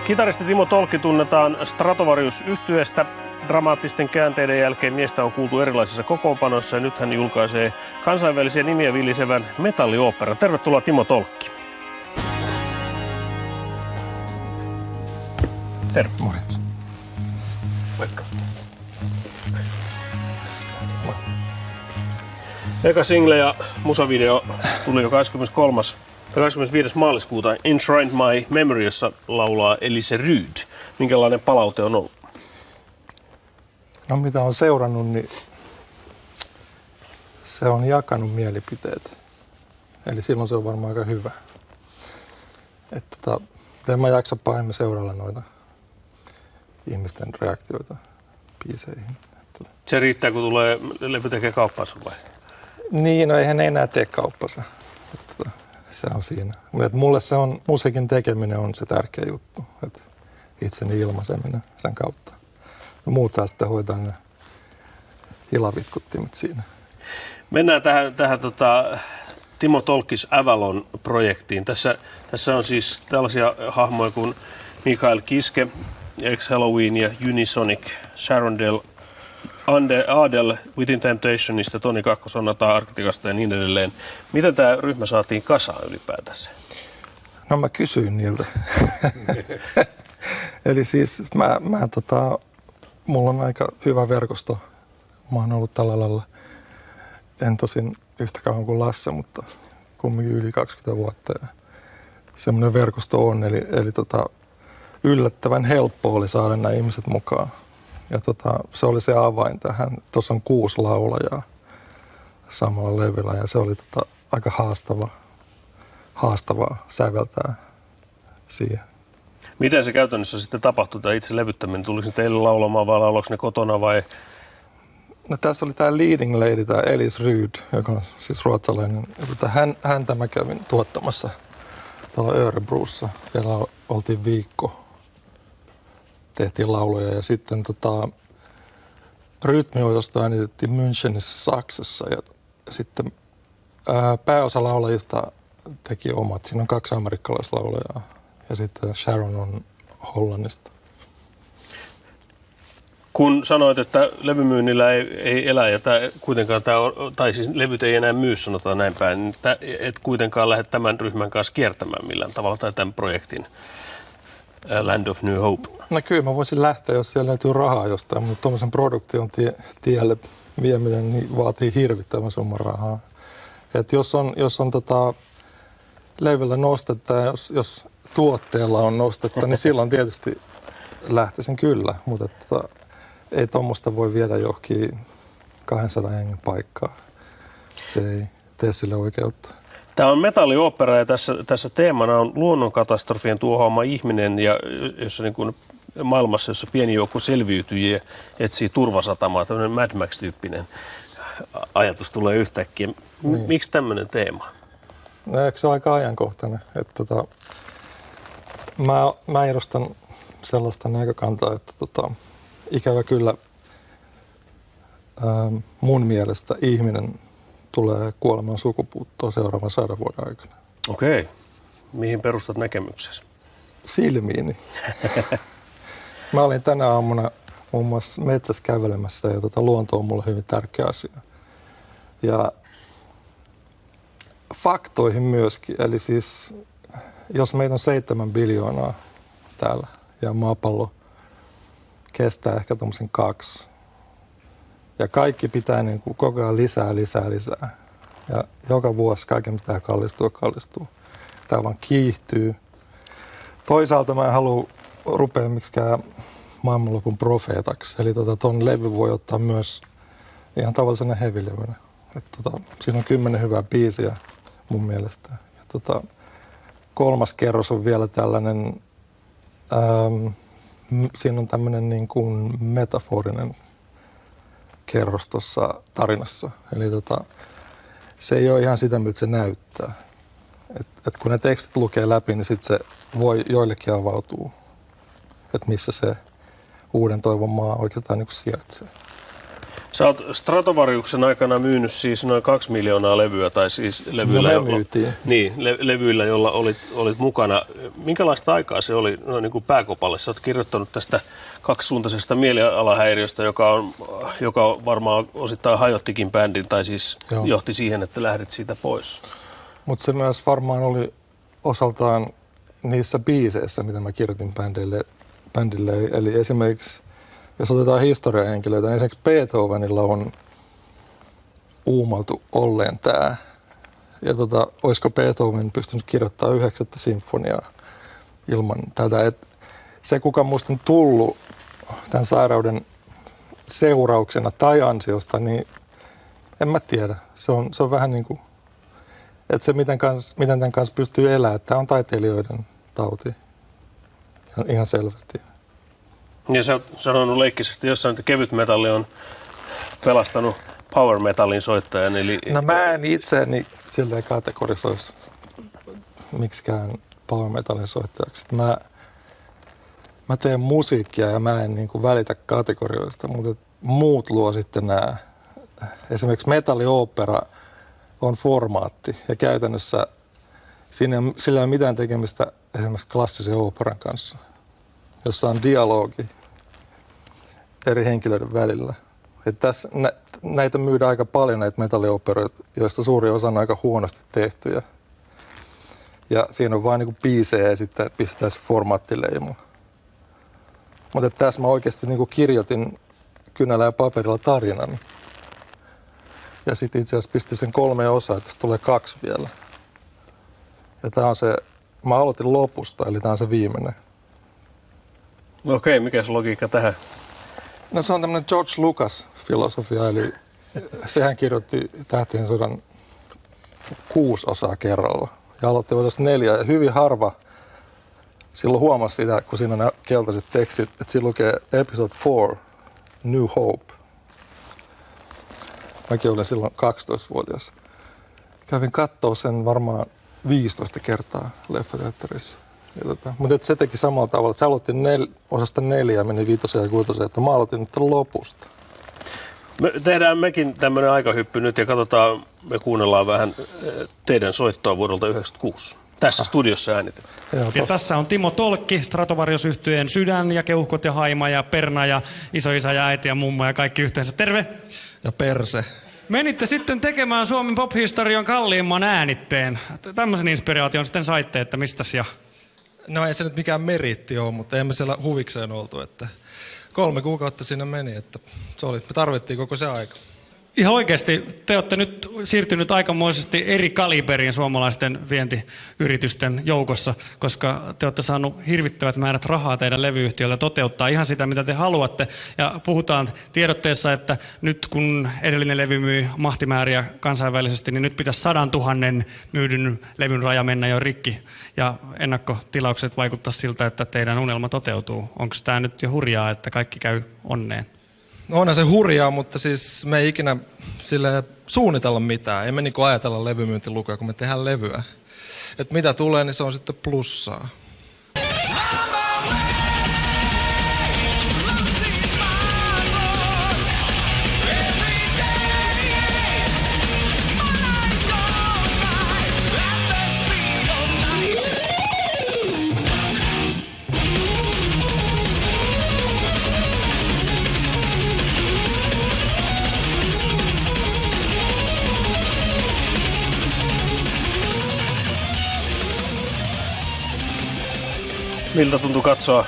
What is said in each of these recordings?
Kitaristi Timo Tolkki tunnetaan Stratovarius-yhtyeestä. Dramaattisten käänteiden jälkeen miestä on kuultu erilaisissa kokoonpanoissa ja nyt hän julkaisee kansainvälisiä nimiä villisevän metallioopperan. Tervetuloa Timo Tolkki. Terve. Morjens. Moikka. Eka single ja musavideo tuli jo 25. maaliskuuta Enshrined My Memory, jossa laulaa Elise Ryd. Minkälainen palaute on ollut? No mitä on seurannut, niin se on jakanut mielipiteet. Eli silloin se on varmaan aika hyvä. Että en mä jaksa pahemmin seuralla noita ihmisten reaktioita biiseihin. Se riittää, kun tulee levy tekee kauppansa vai? Niin, no eihän ne enää tee kauppansa. Se on siinä. Mutta mulle se on, musiikin tekeminen on se tärkeä juttu. Että itseni ilmaiseminen sen kautta. No muut saa sitten hoitaa ne hilavitkuttimet siinä. Mennään tähän Timo Tolkkis Avalon-projektiin. Tässä on siis tällaisia hahmoja kuin Mikael Kiske, ex-Halloween ja Unisonic, Sharon Del Adel, Within Temptationista, Toni Kakkosonata, Arktikasta ja niin edelleen. Miten tämä ryhmä saatiin kasaan ylipäätänsä? No mä kysyin niiltä. Eli siis mulla on aika hyvä verkosto. Mä oon ollut tällä lailla, en tosin yhtä kauan kuin Lasse, mutta kumminkin yli 20 vuotta. Ja semmoinen verkosto on, eli yllättävän helppo oli saada nämä ihmiset mukaan. Ja se oli se avain tähän. Tuossa on 6 laulajaa samalla levyllä ja se oli aika haastavaa säveltää siihen. Miten se käytännössä sitten tapahtui, tämä itse levyttäminen? Tuliko ne teille laulamaan vai lauloiko ne kotona vai? No tässä oli tämä leading lady, tämä Elise Ryd, joka on siis ruotsalainen. Häntä mä kävin tuottamassa tuolla Örebrossa. Siellä oltiin viikko. Tehtiin lauluja ja sitten rytmioitosta äänitettiin Münchenissä Saksassa ja sitten pääosa laulajista teki omat. Siinä on 2 amerikkalaislaulajaa ja sitten Sharon on Hollannista. Kun sanoit, että levymyynnillä ei elä ja kuitenkaan siis levyt ei enää myy, sanotaan näin päin, niin et kuitenkaan lähde tämän ryhmän kanssa kiertämään millään tavalla tai tämän projektin Land of New Hope. No kyllä mä voisin lähteä, jos siellä löytyy rahaa jostain, mutta tuommoisen produktion tielle vieminen niin vaatii hirvittävän summan rahaa. Et jos on levyllä nostetta ja jos tuotteella on nostetta, niin silloin tietysti lähtisin kyllä, mutta ei tuommoista voi viedä johonkin 200 hengen paikkaa. Se ei tee sille oikeutta. Tämä on metallioopera ja tässä teemana on luonnonkatastrofien tuhoama ihminen ja jossa niin kuin maailmassa, jossa pieni joukko selviytyjiä etsii turvasatamaa, tämmöinen Mad Max-tyyppinen ajatus tulee yhtäkkiä. Niin. Miksi tämmöinen teema? No, eikö se ole aika ajankohtainen? Mä edustan sellaista näkökantaa, että ikävä kyllä mun mielestä ihminen tulee kuolemaan sukupuuttoon seuraavan 100 vuoden aikana. Okei. Mihin perustat näkemyksesi? Silmiini. Mä olin tänä aamuna muun muassa metsässä kävelemässä ja luonto on mulle hyvin tärkeä asia. Ja faktoihin myöskin. Eli siis jos meitä on 7 biljoonaa täällä ja maapallo kestää ehkä tommosen 2. Ja kaikki pitää niin kuin koko ajan lisää. Ja joka vuosi kaiken pitää kallistua. Tämä vaan kiihtyy. Toisaalta mä en halua rupea miksikään maailmanlopun profeetaksi. Eli ton levy voi ottaa myös ihan tavallisena heavy-levynä. Siinä on 10 hyvää biisiä mun mielestä. Ja 3. kerros on vielä tällainen, siinä on tämmöinen niin kuin metaforinen kerros tuossa tarinassa. Eli se ei ole ihan sitä, miltä se näyttää. Et kun ne tekstit lukee läpi, niin sitten se voi joillekin avautua, että missä se uuden toivon maa oikeastaan niin kuin sijaitsee. Sä oot Stratovariuksen aikana myynyt siis noin 2 miljoonaa levyä, tai siis levyillä, levyillä jolla olit mukana. Minkälaista aikaa se oli no, niin kuin pääkopalle? Sä oot kirjoittanut tästä kaksisuuntaisesta mielialahäiriöstä, joka varmaan osittain hajottikin bändin, tai siis johti siihen, että lähdit siitä pois. Mutta se myös varmaan oli osaltaan niissä biiseissä, mitä mä kirjoitin bändille. Eli esimerkiksi, jos otetaan historiahenkilöitä, niin esimerkiksi Beethovenilla on uumaltu olleen tää. Ja olisiko Beethoven pystynyt kirjoittamaan 9. sinfoniaa ilman tätä. Et se, kuka musta on tullut tämän sairauden seurauksena tai ansiosta, niin en mä tiedä. Se on vähän niin kuin, että se miten tämän kanssa pystyy elämään, tämä on taiteilijoiden tauti. Ihan selvästi. Ja sä oot sanonut leikkisesti jossain, että kevyt metalli on pelastanut power metallin soittajan. Eli... No mä en itseäni silleen kategorisoisi miksikään power metallin soittajaksi. Mä teen musiikkia ja mä en niin kuin välitä kategorioista, mutta muut luo sitten nämä. Esimerkiksi metalliopera on formaatti ja käytännössä sillä ei ole mitään tekemistä esimerkiksi klassisen operan kanssa, jossa on dialogi eri henkilöiden välillä. Näitä myydään aika paljon, näitä metallioperoita, joista suuri osa on aika huonosti tehtyjä. Ja siinä on vain niin biisejä ja sitten pistetään se formaattileima. Mutta tässä mä oikeasti niin kirjoitin kynällä ja paperilla tarinan. Ja sitten itse asiassa pistin sen 3 osaa, että tästä tulee 2 vielä. Ja tää on se, mä aloitin lopusta, eli tää on se viimeinen. Okei, mikä se logiikka tähän? No se on tämmönen George Lucas-filosofia, eli sehän kirjoitti Tähtien sodan 6 osaa kerralla. Ja aloitti osasta 4, ja hyvin harva silloin huomasi sitä, kun siinä on nämä keltaiset tekstit, että siinä lukee Episode 4, New Hope. Mäkin olin silloin 12-vuotias. Kävin kattoo sen varmaan 15 kertaa leffateatterissa. Mutta se teki samalla tavalla. Se aloitti osasta 4 ja meni 5 ja 6, että mä aloitin nyt lopusta. Me tehdään mekin tämmöinen aikahyppy nyt ja katsotaan, me kuunnellaan vähän teidän soittoa vuodelta 1996. Tässä studiossa äänitetään. Ja tässä on Timo Tolkki, Stratovarius-yhtyeen Sydän ja Keuhkot ja Haima ja Perna ja isoisä ja äiti ja mummo ja kaikki yhteensä. Terve! Ja perse. Menitte sitten tekemään Suomen pop-historian kalliimman äänitteen. Tämmöisen inspiraation sitten saitte, että mistäs ja... No ei se nyt mikään meriitti ole, mutta emme siellä huvikseen oltu, että 3 kuukautta siinä meni, että me tarvittiin koko se aika. Ihan oikeasti, te olette nyt siirtynyt aikamoisesti eri kaliberiin suomalaisten vientiyritysten joukossa, koska te olette saanut hirvittävät määrät rahaa teidän levyyhtiöllä toteuttaa ihan sitä, mitä te haluatte. Ja puhutaan tiedotteessa, että nyt kun edellinen levy myi mahtimääriä kansainvälisesti, niin nyt pitäisi 100 000 myydyn levyn raja mennä jo rikki. Ja ennakkotilaukset vaikuttaa siltä, että teidän unelma toteutuu. Onko tämä nyt jo hurjaa, että kaikki käy onneen? No onhan se hurjaa, mutta siis me ei ikinä sille suunnitella mitään. Ei me niinku ajatella levymyyntilukuja, kun me tehdään levyä. Et mitä tulee, niin se on sitten plussaa. Miltä tuntui katsoa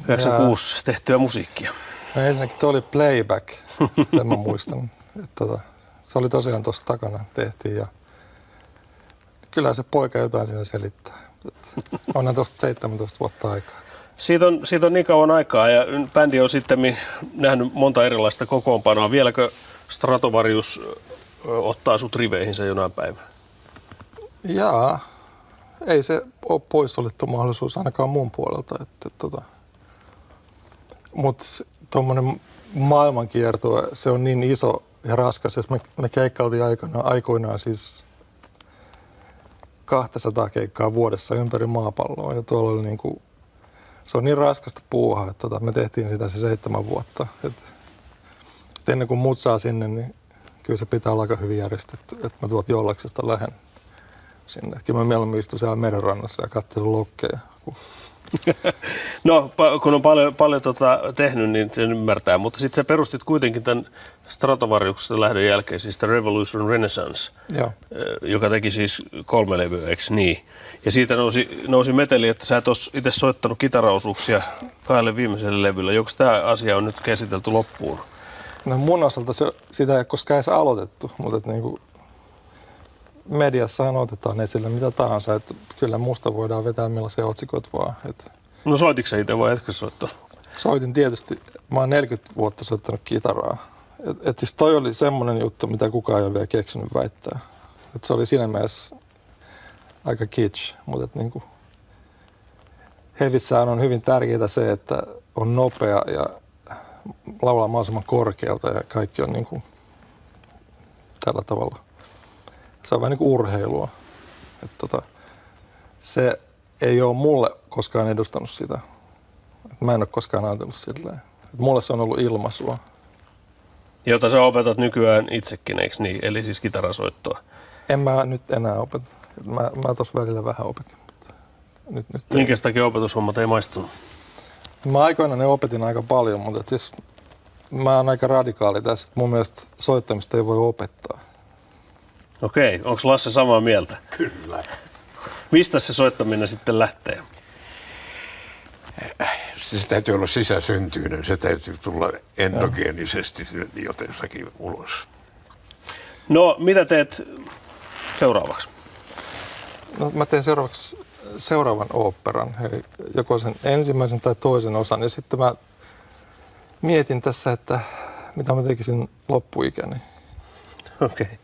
96 tehtyä musiikkia? No ensinnäkin tuo oli playback, sen mä muistan. Se oli tosiaan tuossa takana tehtiin ja kyllä se poika jotain siinä selittää. Onhan tuosta 17 vuotta aikaa. Siitä on niin kauan aikaa ja bändi on sitten nähnyt monta erilaista kokoonpanoa. Vieläkö Stratovarius ottaa sut riveihinsä jonain päivänä? Jaa. Ei se ole poissuljettu mahdollisuus ainakaan mun puolelta. Mutta tuommoinen maailmankiertue, se on niin iso ja raskas. Jos me keikkailtiin aikoinaan siis 200 keikkaa vuodessa ympäri maapalloa. Ja tuolla oli niinku, se on niin raskasta puuhaa, että me tehtiin sitä se 7 vuotta. Et ennen kuin mutsaa sinne, niin kyllä se pitää olla aika hyvin järjestetty, että mä tuolta Jollaksesta lähden sinne. Kyllä mä mieluummin istun siellä merenrannassa ja katselen lokkeja. No, kun on paljon tehnyt, niin sen ymmärtää, mutta sitten sä perustit kuitenkin tämän Stratovariuksen lähdön jälkeen, siis The Revolution Renaissance, Joo. joka teki siis 3 levyä, eikö niin? Ja siitä nousi meteli, että sä et ole itse soittanut kitaraosuuksia 2 viimeiselle levylle. Joko tämä asia on nyt käsitelty loppuun? No mun osalta sitä ei ole koskaan edes aloitettu, mutta niinku mediassahan otetaan esille mitä tahansa, että kyllä musta voidaan vetää millaisia otsikoita vaan. No soititko sä itse vai etkö soittanut? Soitin tietysti, mä oon 40 vuotta soittanut kitaraa. Et siis toi oli semmoinen juttu, mitä kukaan ei ole vielä keksinyt väittää. Et se oli siinä mielessä aika kitsch, mutta niinku heavissään on hyvin tärkeää se, että on nopea ja laulaa mahdollisimman korkealta ja kaikki on niinku tällä tavalla. Se on vähän niin kuin urheilua. Se ei ole mulle koskaan edustanut sitä. Mä en ole koskaan ajatellut silleen. Mulle se on ollut ilmaisua. Jota sä opetat nykyään itsekin, eikö niin? Eli siis kitarasoittoa. En mä nyt enää opeta. Mä tuossa välillä vähän opetin. Nyt Minkä takia opetushommat ei maistunut? Mä aikoinaan ne opetin aika paljon, mutta siis mä oon aika radikaali tässä. Mun mielestä soittamista ei voi opettaa. Okei, onko Lasse samaa mieltä? Kyllä. Mistä se soittaminen sitten lähtee? Se täytyy olla sisäsyntyinen, se täytyy tulla endogeenisesti jotensakin ulos. No, mitä teet seuraavaksi? No, mä teen seuraavan oopperan, eli joko sen ensimmäisen tai toisen osan. Ja sitten mä mietin tässä, että mitä mä tekisin loppuikäni. Okei.